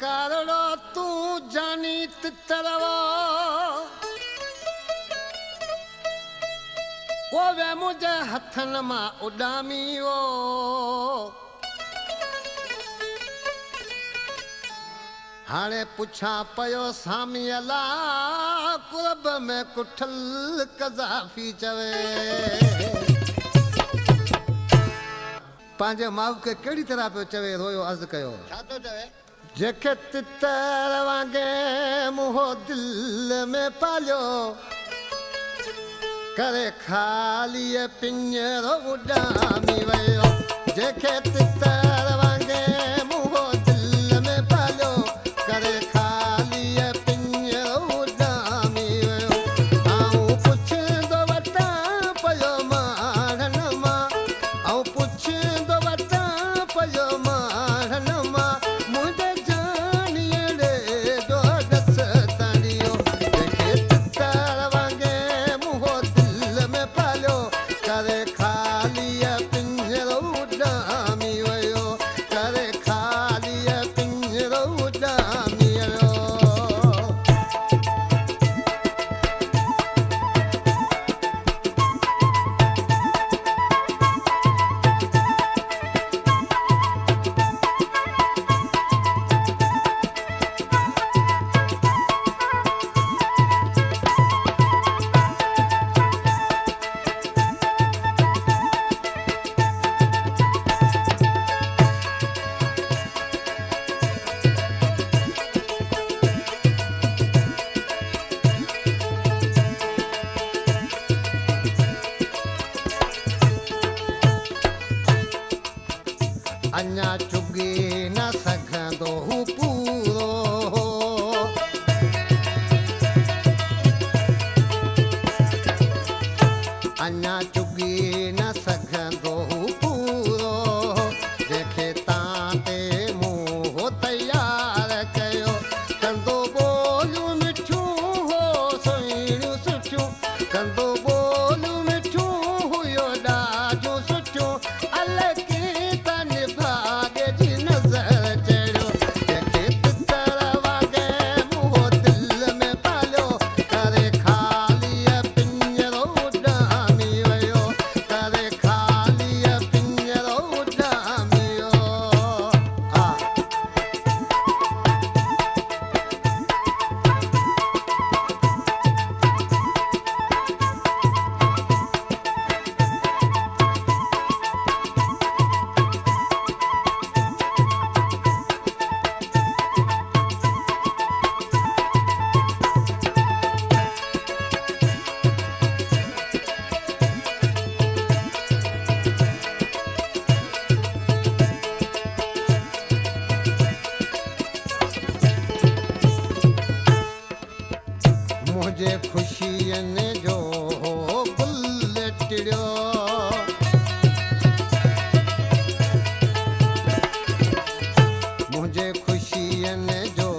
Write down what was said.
कारणो तू जानी तितरवो वो वे मुझे हथन मां उडामी वो हाणे पुछा पयो सामी अला कुरब में कुठल कज़ाफी चवे पांजे माउ के केड़ी तरह पे चवे रोयो अर्ज कयो छा तो चवे जेके तितर वांगे मुहो दिल में पालियो करे खाली पिंजरो उडामी वयो जेके तितर वांगे मुहो दिल में पालियो करे खाली पिंजरो उडामी वयो आऊं पुछंदो वटा पयो मारन मां आऊं पुछंदो वटा पयो मारन मां मुझे जानिए जो दस तानियो जेके तितर वांगे मुहो दिल में पालियो करे खाली पिंजरो उडामी वयो करे खाली पिंजरो उडामी वयो अन्या चुगी न सघंदो हू पूरो अन्या चुगी न सघंदो हू पूरो जेके तां ते मुंहुं तयार कयो कंदो ॿोलियूं मिठियूं हो सुहिणियूं सुठियूं कंदो ॿोलियूं मिठियूं हुयो ॾाढियूं सुठियूं अलाए भाग्य जी नजर चढ़ो जेके तितर वांगे मुहो दिल में पालियो करे खाली पिंजरो उडामी वयो करे खाली पिंजरो उडामी वयो हा मुझे खुशियन जो गुल टिड़ियो मुझे खुशियन जो